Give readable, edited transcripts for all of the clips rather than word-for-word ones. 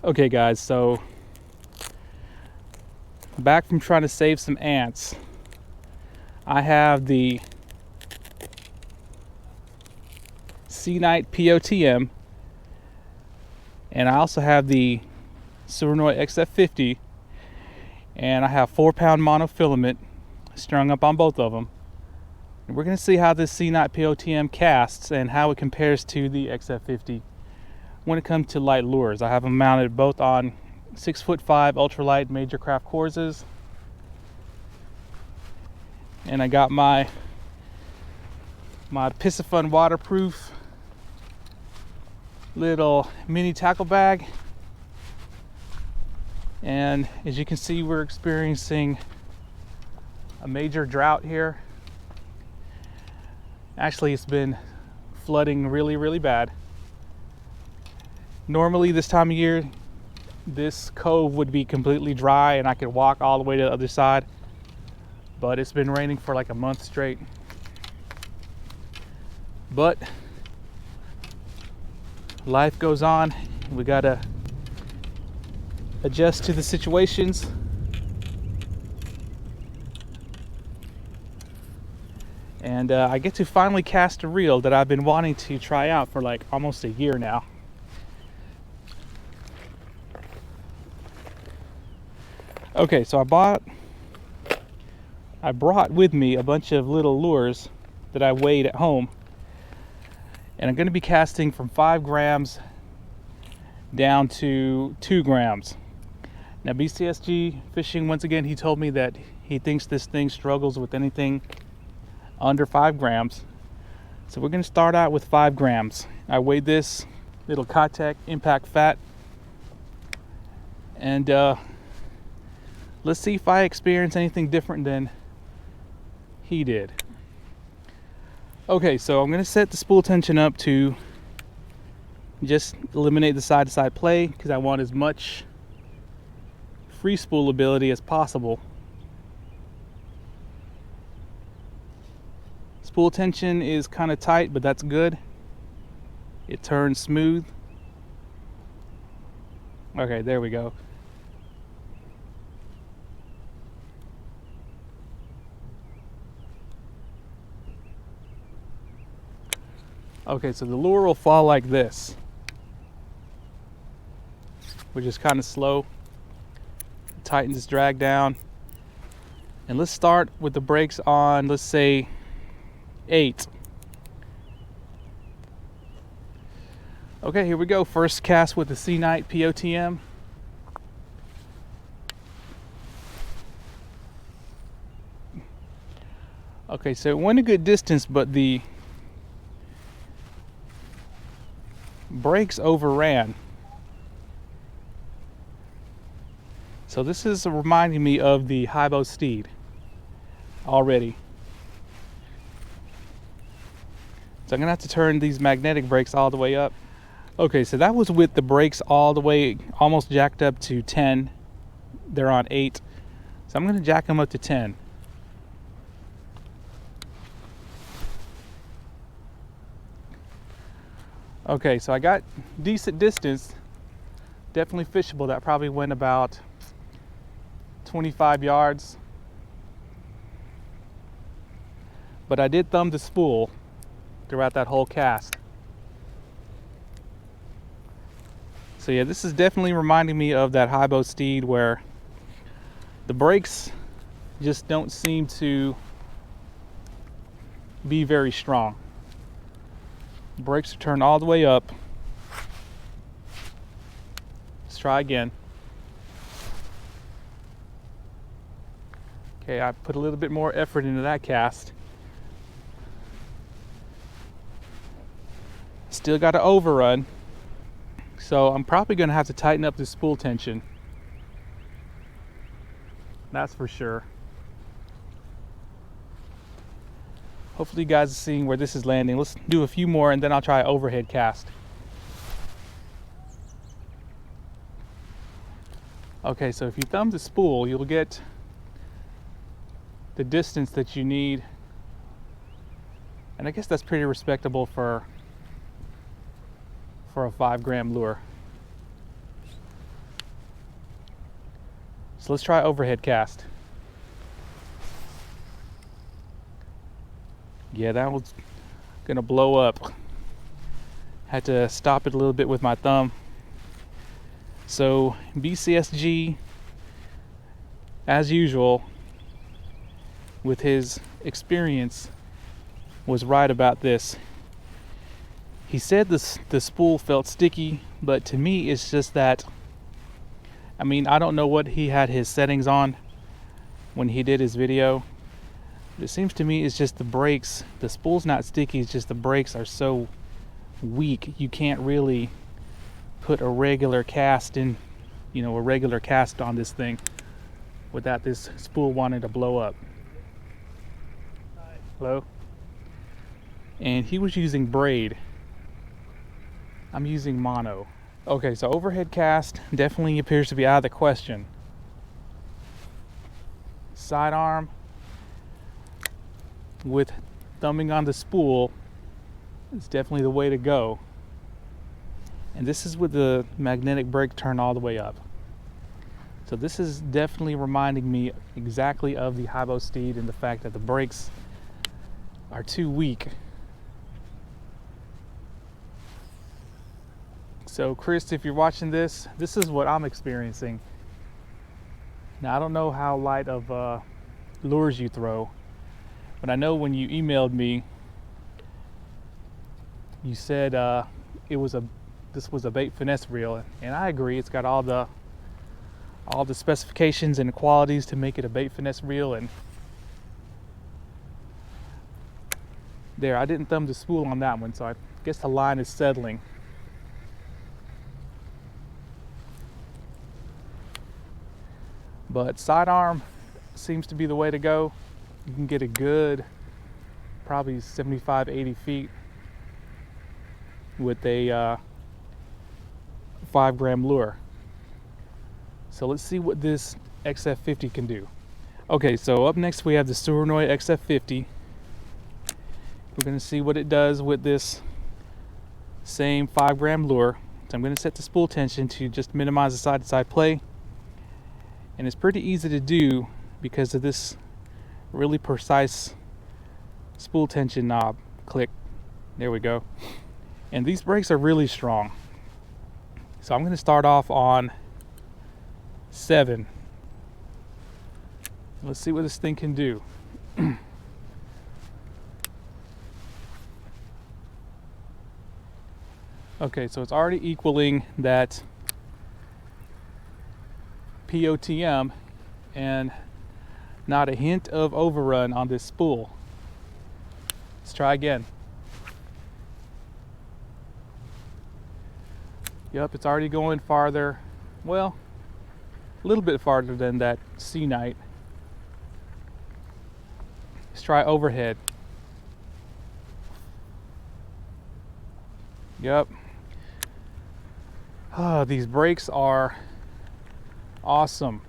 Okay guys, so back from trying to save some ants. I have the Seaknight Potm, and I also have the SHIMANO XF50, and I have 4-pound monofilament strung up on both of them. And we're going to see how this Seaknight Potm casts and how it compares to the XF50 when it comes to light lures. I have them mounted both on 6'5" ultralight major craft courses, and I got my PISCIFUN waterproof little mini tackle bag. And as you can see, we're experiencing a major drought here. Actually, it's been flooding really bad. Normally this time of year, this cove would be completely dry and I could walk all the way to the other side, but it's been raining for like a month straight. But life goes on. We gotta adjust to the situations. And I get to finally cast a reel that I've been wanting to try out for like almost a year now. Okay, so I brought with me a bunch of little lures that I weighed at home, and I'm going to be casting from 5 grams down to 2 grams. Now BCSG Fishing, once again, he told me that he thinks this thing struggles with anything under 5 grams. So we're going to start out with 5 grams. I weighed this little Contact Impact Fat, and let's see if I experience anything different than he did. Okay, so I'm going to set the spool tension up to just eliminate the side-to-side play because I want as much free spool ability as possible. Spool tension is kind of tight, but that's good. It turns smooth. Okay, there we go. Okay, so the lure will fall like this, which is kind of slow. It tightens its drag down. And let's start with the brakes on, let's say, 8. Okay, here we go. First cast with the Seaknight Potm. Okay, so it went a good distance, but the brakes overran. So this is reminding me of the Hybo Steed already. So I'm gonna have to turn these magnetic brakes all the way up. Okay, so that was with the brakes all the way, almost jacked up to 10. They're on 8. So I'm gonna jack them up to 10. Okay, so I got decent distance, definitely fishable. That probably went about 25 yards. But I did thumb the spool throughout that whole cast. So yeah, this is definitely reminding me of that Hybo Steed where the brakes just don't seem to be very strong. Brakes are turned all the way up. Let's try again. Okay, I put a little bit more effort into that cast. Still got to overrun. So I'm probably going to have to tighten up the spool tension. That's for sure. Hopefully you guys are seeing where this is landing. Let's do a few more and then I'll try an overhead cast. Okay, so if you thumb the spool, you'll get the distance that you need. And I guess that's pretty respectable for a 5 gram lure. So let's try overhead cast. Yeah, that was gonna blow up. Had to stop it a little bit with my thumb. So BCSG, as usual, with his experience, was right about this. He said the spool felt sticky, but to me it's just that, I mean, I don't know what he had his settings on when he did his video. It seems to me it's just the brakes. The spool's not sticky, it's just the brakes are so weak. You can't really put a regular cast in, you know, a regular cast on this thing without this spool wanting to blow up. Hello? And he was using braid. I'm using mono. Okay, so overhead cast definitely appears to be out of the question. Sidearm with thumbing on the spool is definitely the way to go. And this is with the magnetic brake turned all the way up. So this is definitely reminding me exactly of the Hybo Steed and the fact that the brakes are too weak. So Chris, if you're watching this, this is what I'm experiencing. Now I don't know how light of lures you throw, but I know when you emailed me, you said this was a bait finesse reel, and I agree. It's got all the specifications and qualities to make it a bait finesse reel. And there, I didn't thumb the spool on that one, so I guess the line is settling. But sidearm seems to be the way to go. You can get a good, probably 75, 80 feet with a 5-gram lure. So let's see what this XF50 can do. Okay, so up next we have the Surinoi XF50. We're going to see what it does with this same 5-gram lure. So I'm going to set the spool tension to just minimize the side-to-side play. And it's pretty easy to do because of this really precise spool tension knob. Click. There we go. And these brakes are really strong. So I'm going to start off on 7. Let's see what this thing can do. Okay, so it's already equaling that POTM and not a hint of overrun on this spool. Let's try again. Yep, it's already going farther. Well, a little bit farther than that Seaknight. Let's try overhead. Yep. Oh, these brakes are awesome.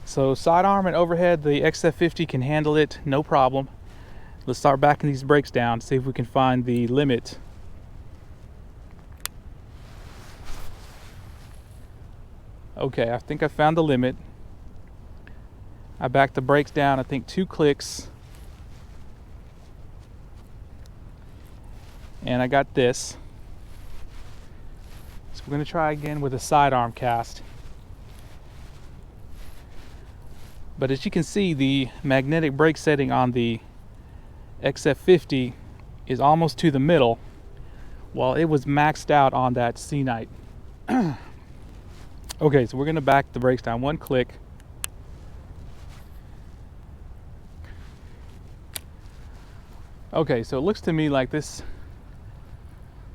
So sidearm and overhead, the XF50 can handle it, no problem. Let's start backing these brakes down, see if we can find the limit. Okay, I think I found the limit. I backed the brakes down, I think 2 clicks. And I got this. So we're going to try again with a sidearm cast. But as you can see, the magnetic brake setting on the XF50 is almost to the middle, while it was maxed out on that Seaknight. Okay, so we're going to back the brakes down 1 click. Okay, so it looks to me like this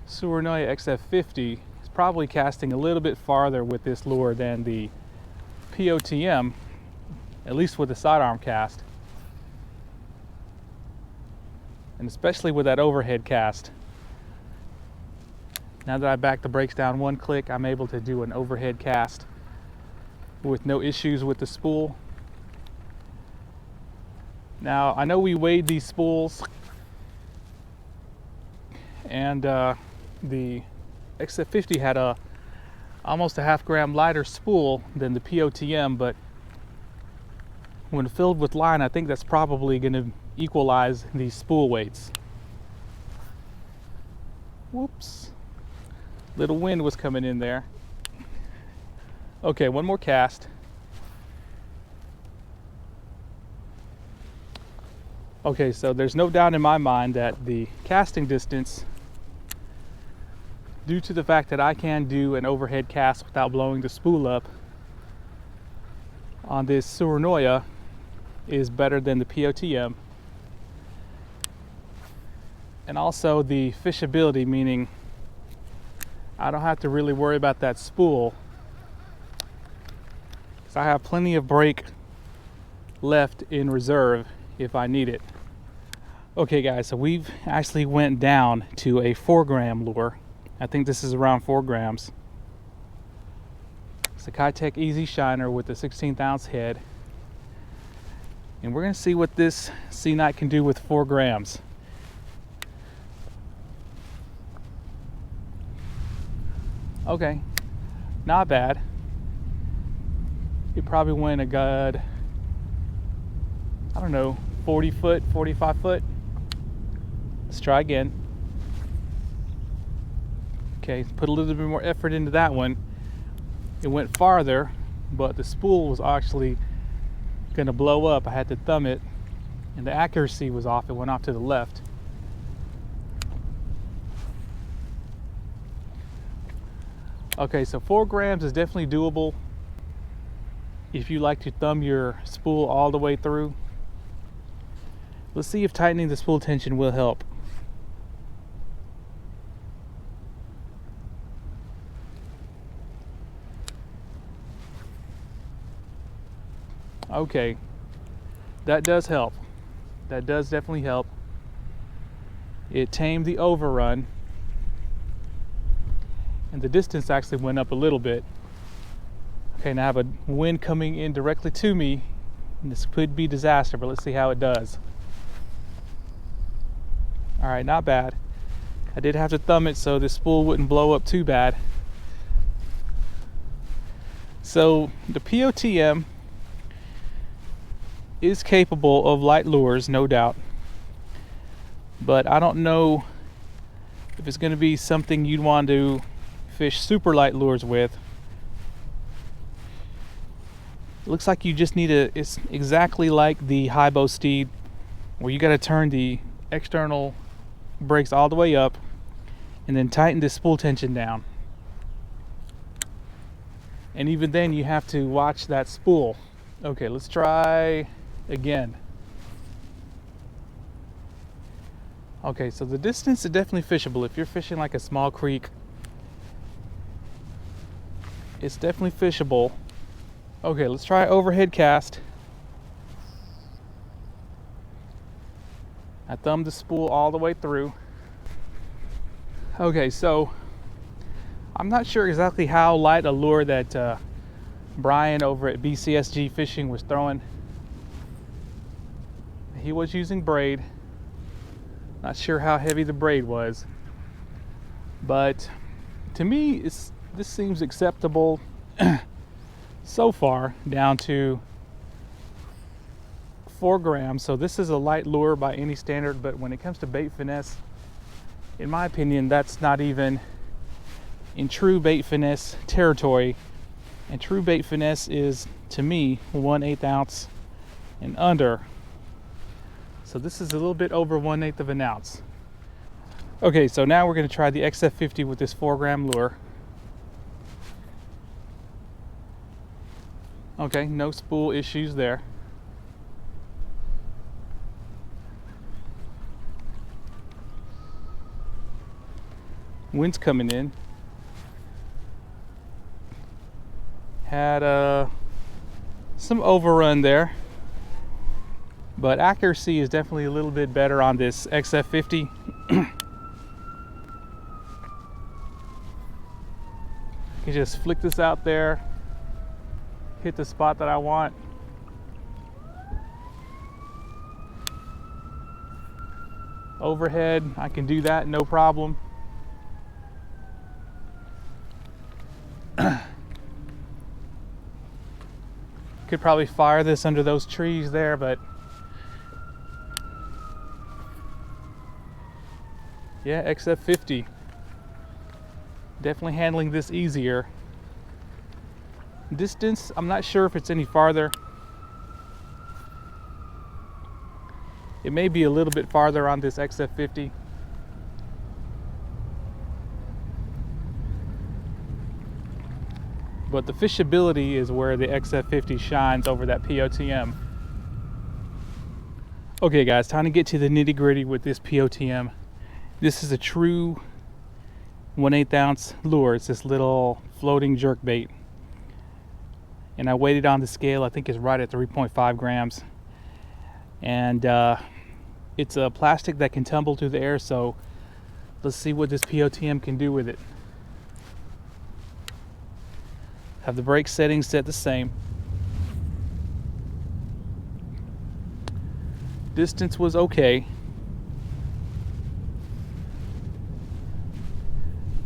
Surinoi XF50 is probably casting a little bit farther with this lure than the POTM, at least with the sidearm cast. And especially with that overhead cast. Now that I back the brakes down 1 click, I'm able to do an overhead cast with no issues with the spool. Now I know we weighed these spools, and the XF50 had almost a half-gram lighter spool than the POTM, but when filled with line, I think that's probably going to equalize these spool weights. Whoops. Little wind was coming in there. Okay, one more cast. Okay, so there's no doubt in my mind that the casting distance, due to the fact that I can do an overhead cast without blowing the spool up on this Tsurunoya, is better than the POTM. And also the fishability, meaning I don't have to really worry about that spool, because I have plenty of brake left in reserve if I need it. Okay guys, so we've actually went down to a 4-gram lure. I think this is around 4 grams. It's a Kitech Easy Shiner with a 16th ounce head. And we're gonna see what this Seaknight can do with 4 grams. Okay, not bad. It probably went a good, I don't know, 40 foot, 45 foot. Let's try again. Okay, put a little bit more effort into that one. It went farther, but the spool was actually gonna blow up. I had to thumb it, and the accuracy was off. It went off to the left. Okay, so 4 grams is definitely doable if you like to thumb your spool all the way through. Let's see if tightening the spool tension will help. Okay, that does help. That does definitely help. It tamed the overrun, and the distance actually went up a little bit. Okay, now I have a wind coming in directly to me, and this could be disaster, but let's see how it does. All right, not bad. I did have to thumb it so the spool wouldn't blow up too bad. So the POTM is capable of light lures, no doubt, but I don't know if it's going to be something you'd want to fish super light lures with. It looks like you just need it's exactly like the Hybo Steed, where you got to turn the external brakes all the way up and then tighten the spool tension down. And even then you have to watch that spool. Okay, let's try again. Okay, so the distance is definitely fishable. If you're fishing like a small creek, it's definitely fishable. Okay, let's try overhead cast. I thumbed the spool all the way through. Okay, so I'm not sure exactly how light a lure that Brian over at BCSG Fishing was throwing. He was using braid. Not sure how heavy the braid was, but to me this seems acceptable so far, down to 4 grams. So this is a light lure by any standard, but when it comes to bait finesse, in my opinion, that's not even in true bait finesse territory. And true bait finesse is, to me, 1/8 ounce and under. So this is a little bit over 1/8 of an ounce. Okay, so now we're going to try the XF50 with this 4 gram lure. Okay, no spool issues there. Wind's coming in. Had some overrun there, but accuracy is definitely a little bit better on this XF50. You just flick this out there, hit the spot that I want. overhead, I can do that, no problem. Could probably fire this under those trees there, but yeah, XF50. Definitely handling this easier. Distance, I'm not sure if it's any farther. It may be a little bit farther on this XF50. But the fishability is where the XF50 shines over that POTM. Okay guys, time to get to the nitty gritty with this POTM. This is a true 1/8 ounce lure. It's this little floating jerk bait. And I weighed it on the scale, I think it's right at 3.5 grams. And it's a plastic that can tumble through the air, so let's see what this POTM can do with it. Have the brake settings set the same. Distance was okay,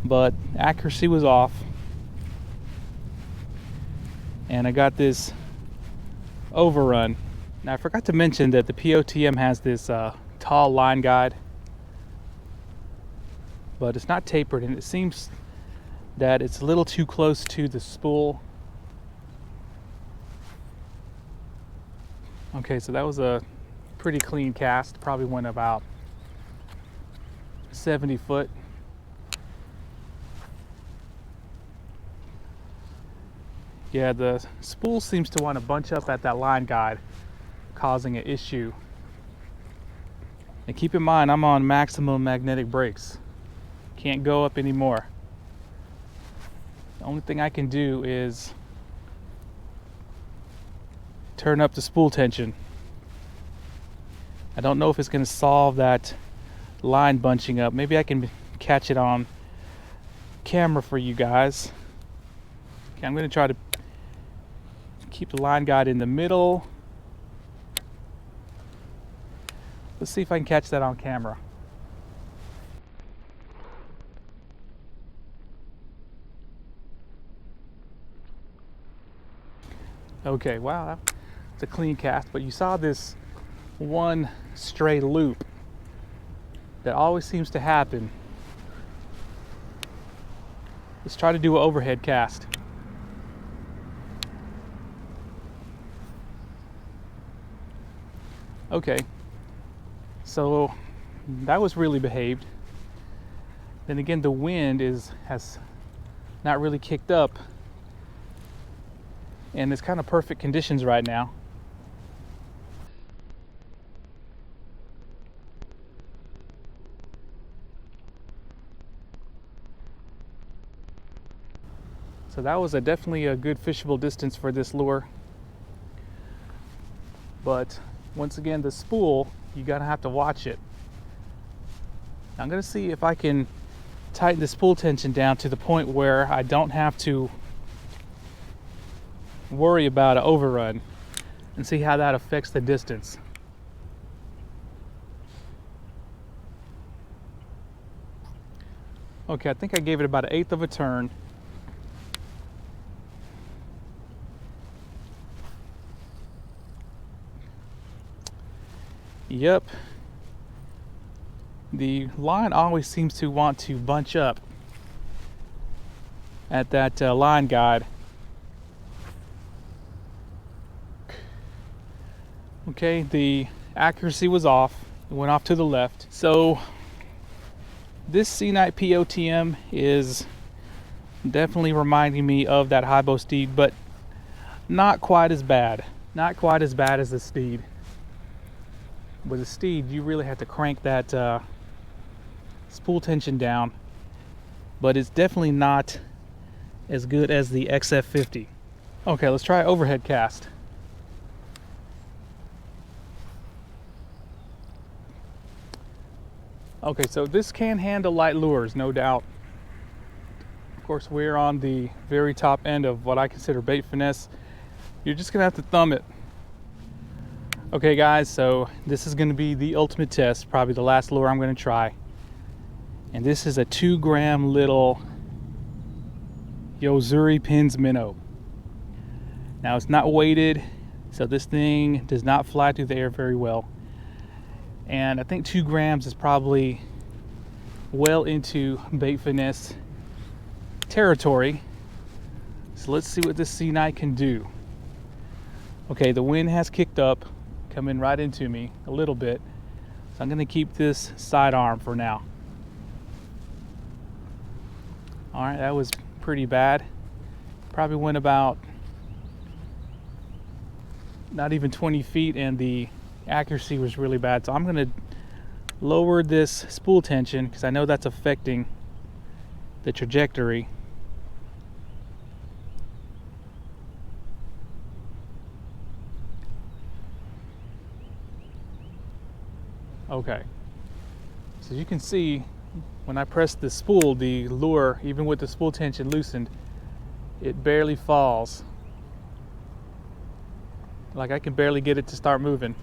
but accuracy was off. And I got this overrun. Now I forgot to mention that the POTM has this tall line guide, but it's not tapered, and it seems that it's a little too close to the spool. Okay, so that was a pretty clean cast. Probably went about 70 foot. Yeah, the spool seems to want to bunch up at that line guide, causing an issue. And keep in mind, I'm on maximum magnetic brakes. Can't go up anymore. The only thing I can do is turn up the spool tension. I don't know if it's going to solve that line bunching up. Maybe I can catch it on camera for you guys. Okay, I'm going to try to keep the line guide in the middle. Let's see if I can catch that on camera. Okay, wow, it's a clean cast, but you saw this one stray loop that always seems to happen. Let's try to do an overhead cast. Okay, so that was really behaved. Then again, the wind has not really kicked up, and it's kind of perfect conditions right now. So that was definitely a good fishable distance for this lure. But once again, the spool, you're gonna have to watch it. Now I'm gonna see if I can tighten the spool tension down to the point where I don't have to worry about an overrun, and see how that affects the distance. Okay, I think I gave it about 1/8 of a turn. Yep. The line always seems to want to bunch up at that line guide. Okay, the accuracy was off. It went off to the left. So this Seaknight POTM is definitely reminding me of that Hybo Steed, but not quite as bad. Not quite as bad as the Steed. With the Steed, you really have to crank that spool tension down, but it's definitely not as good as the XF50. Okay, let's try overhead cast. Okay, so this can handle light lures, no doubt. Of course, we're on the very top end of what I consider bait finesse. You're just gonna have to thumb it. Okay guys, so this is going to be the ultimate test, probably the last lure I'm going to try. And this is a 2-gram little Yo-Zuri Pins minnow. Now it's not weighted, so this thing does not fly through the air very well. And I think 2 grams is probably well into bait finesse territory. So let's see what this Seaknight can do. Okay, the wind has kicked up, coming right into me a little bit. So I'm gonna keep this sidearm for now. All right, that was pretty bad. Probably went about not even 20 feet and the accuracy was really bad. So I'm gonna lower this spool tension because I know that's affecting the trajectory. Okay, so you can see when I press the spool, the lure, even with the spool tension loosened, it barely falls. Like I can barely get it to start moving.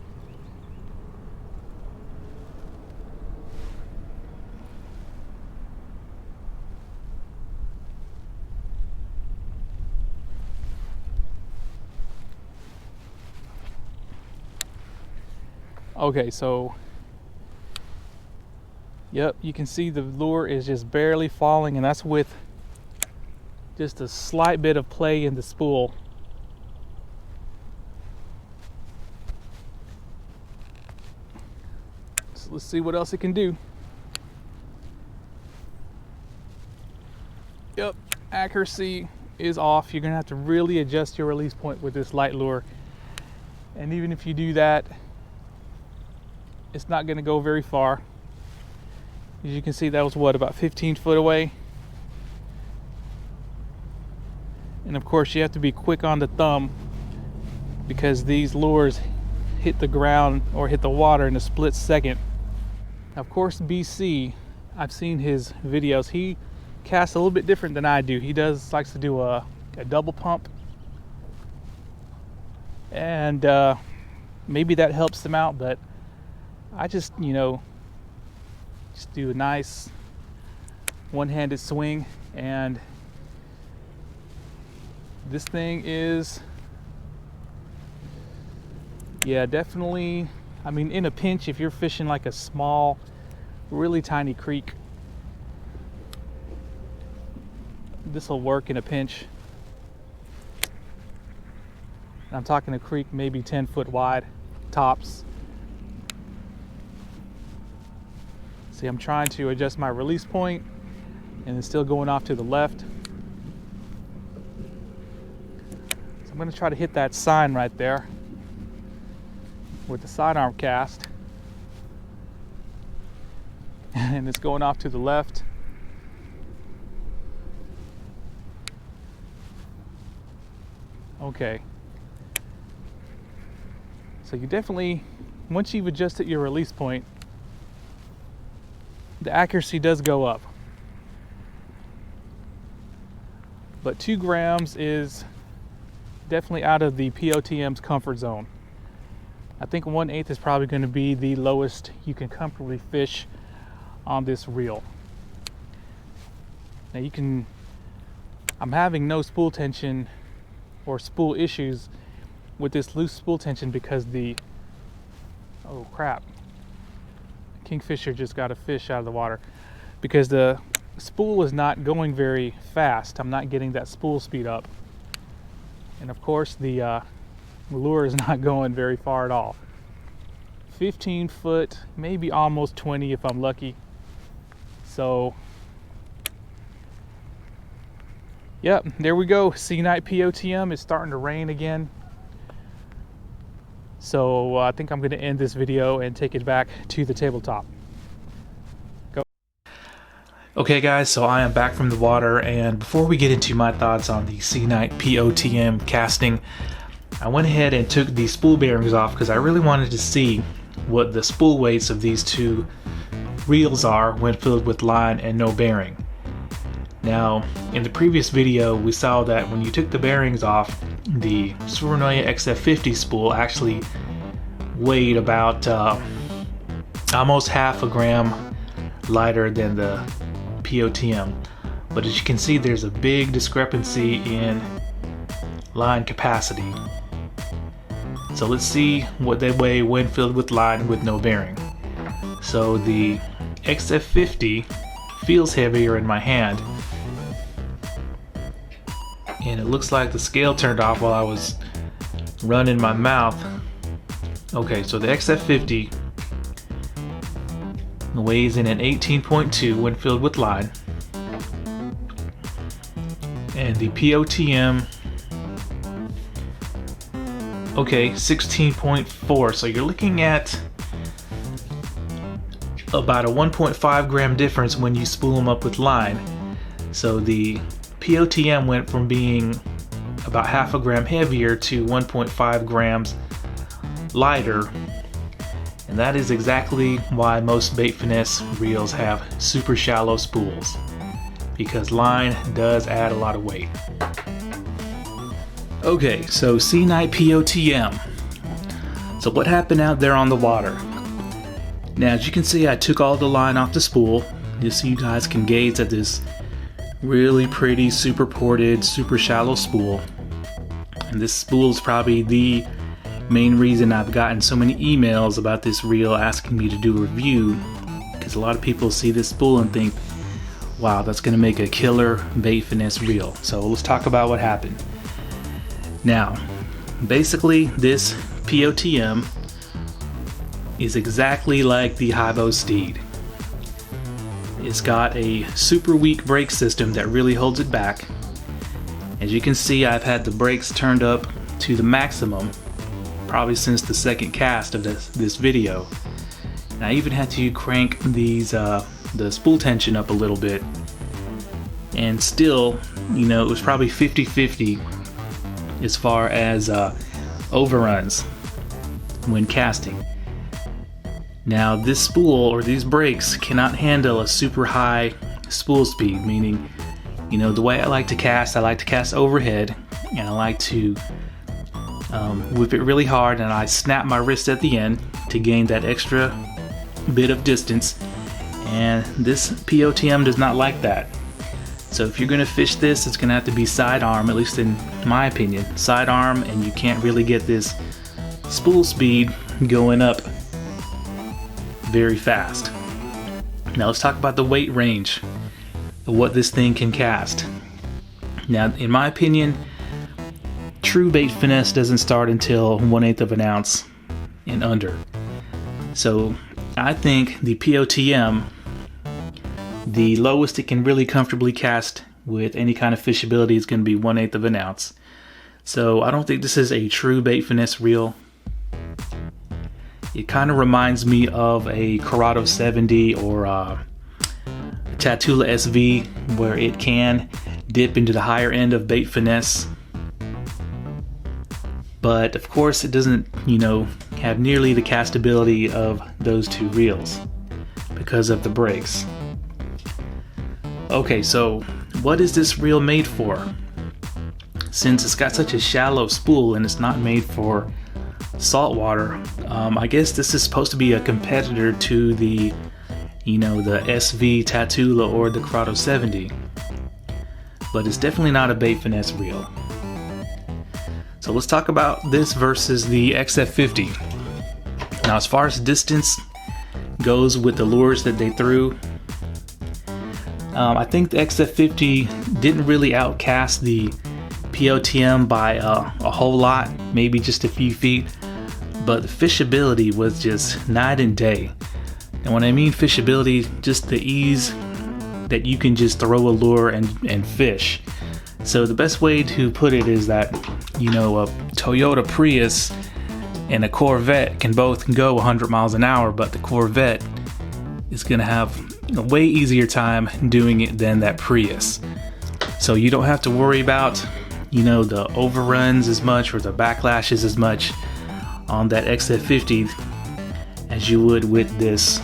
Okay, so yep, you can see the lure is just barely falling, and that's with just a slight bit of play in the spool. So let's see what else it can do. Yep, accuracy is off. You're gonna have to really adjust your release point with this light lure. And even if you do that, it's not gonna go very far. As you can see, that was what, about 15 foot away. And of course you have to be quick on the thumb because these lures hit the ground or hit the water in a split second. Of course, BC, I've seen his videos. He casts a little bit different than I do. He likes to do a double pump. And maybe that helps him out, but I just, you know, just do a nice one-handed swing, and this thing is, yeah, definitely, I mean, in a pinch, if you're fishing like a small, really tiny creek, this will work in a pinch. I'm talking a creek maybe 10 foot wide, tops. See, I'm trying to adjust my release point and it's still going off to the left. So I'm going to try to hit that sign right there with the sidearm cast. And it's going off to the left. Okay. So you definitely, once you've adjusted your release point, the accuracy does go up. But 2 grams is definitely out of the POTM's comfort zone. I think 1/8 is probably going to be the lowest you can comfortably fish on this reel. Now you can, I'm having no spool tension or spool issues with this loose spool tension because the, oh crap, Kingfisher just got a fish out of the water, because the spool is not going very fast. I'm not getting that spool speed up, and of course the lure is not going very far at all. 15 foot, maybe almost 20 if I'm lucky. So yep, there we go. Seaknight POTM is starting to rain again. So I think I'm going to end this video and take it back to the tabletop. Go. Okay guys, so I am back from the water, and before we get into my thoughts on the Seaknight POTM casting, I went ahead and took the spool bearings off because I really wanted to see what the spool weights of these two reels are when filled with line and no bearing. Now, in the previous video, we saw that when you took the bearings off, the Tsurunoya XF50 spool actually weighed about almost half a gram lighter than the POTM. But as you can see, there's a big discrepancy in line capacity. So let's see what they weigh when filled with line with no bearing. So the XF50 feels heavier in my hand, and it looks like the scale turned off while I was running my mouth. Okay, so the XF50 weighs in at 18.2 when filled with line, and the POTM, okay, 16.4. So you're looking at about a 1.5 gram difference when you spool them up with line. So the POTM went from being about half a gram heavier to 1.5 grams lighter, and that is exactly why most bait finesse reels have super shallow spools, because line does add a lot of weight. Okay, so Seaknight POTM. So what happened out there on the water? Now, as you can see, I took all the line off the spool just so you guys can gaze at this really pretty, super ported, super shallow spool. And this spool is probably the main reason I've gotten so many emails about this reel asking me to do a review, because a lot of people see this spool and think, wow, that's gonna make a killer bait finesse reel. So let's talk about what happened. Now, basically this POTM is exactly like the Hybo Steed. It's got a super weak brake system that really holds it back. As you can see, I've had the brakes turned up to the maximum probably since the second cast of this video. And I even had to crank these the spool tension up a little bit, and still, you know, it was probably 50-50 as far as overruns when casting. Now this spool or these brakes cannot handle a super high spool speed, meaning, you know, the way I like to cast overhead, and I like to whip it really hard, and I snap my wrist at the end to gain that extra bit of distance, and this POTM does not like that. So if you're going to fish this, it's going to have to be sidearm, at least in my opinion, sidearm, and you can't really get this spool speed going up very fast. Now let's talk about the weight range of what this thing can cast. Now, in my opinion, true bait finesse doesn't start until 1/8 of an ounce and under. So I think the POTM, the lowest it can really comfortably cast with any kind of fishability is going to be 1/8 of an ounce. So I don't think this is a true bait finesse reel. It kind of reminds me of a CURADO 70 or a TATULA SV, where it can dip into the higher end of bait finesse. But of course it doesn't, you know, have nearly the castability of those two reels because of the brakes. Okay, so what is this reel made for? Since it's got such a shallow spool and it's not made for saltwater, I guess this is supposed to be a competitor to the, you know, the SV TATULA or the CURADO 70, but it's definitely not a bait finesse reel. So let's talk about this versus the XF50. Now, as far as distance goes with the lures that they threw, I think the XF50 didn't really outcast the POTM by a whole lot, maybe just a few feet, but the fishability was just night and day. And when I mean fishability, just the ease that you can just throw a lure and fish. So the best way to put it is that, you know, a Toyota Prius and a Corvette can both go 100 miles an hour, but the Corvette is going to have a way easier time doing it than that Prius. So you don't have to worry about, you know, the overruns as much or the backlashes as much on that XF50 as you would with this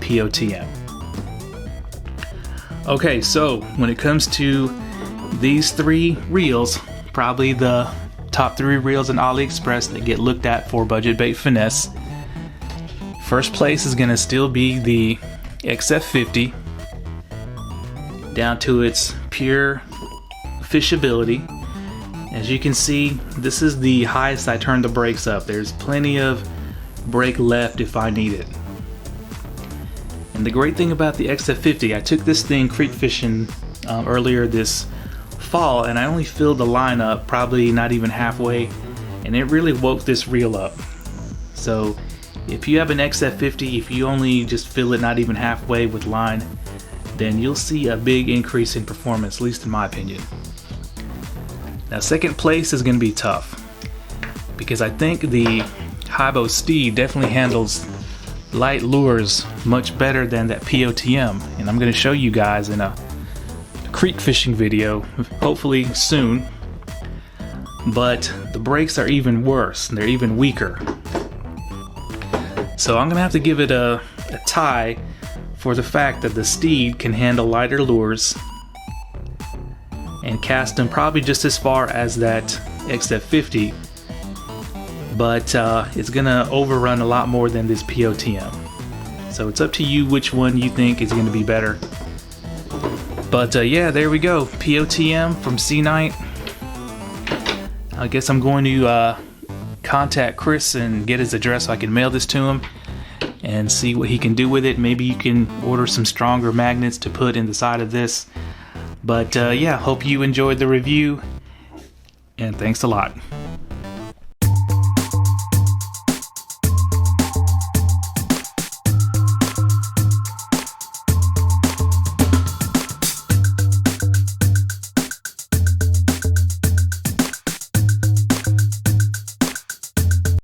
POTM. Okay, so when it comes to these three reels, probably the top 3 reels in AliExpress that get looked at for budget bait finesse. First place is gonna still be the XF50, down to its pure fishability. As you can see, this is the highest I turned the brakes up. There's plenty of brake left if I need it. And the great thing about the XF50, I took this thing creek fishing earlier this fall, and I only filled the line up probably not even halfway, and it really woke this reel up. So if you have an XF50, if you only just fill it not even halfway with line, then you'll see a big increase in performance, at least in my opinion. Now second place is going to be tough, because I think the HIBO Steve definitely handles light lures much better than that POTM, and I'm going to show you guys in a creek fishing video hopefully soon. But the brakes are even worse, they're even weaker. So I'm gonna have to give it a tie for the fact that the Steed can handle lighter lures and cast them probably just as far as that XF50, but it's gonna overrun a lot more than this POTM. So it's up to you which one you think is gonna be better. But yeah, there we go, POTM from Seaknight. I guess I'm going to contact Chris and get his address so I can mail this to him and see what he can do with it. Maybe you can order some stronger magnets to put in the side of this. But yeah, hope you enjoyed the review, and thanks a lot.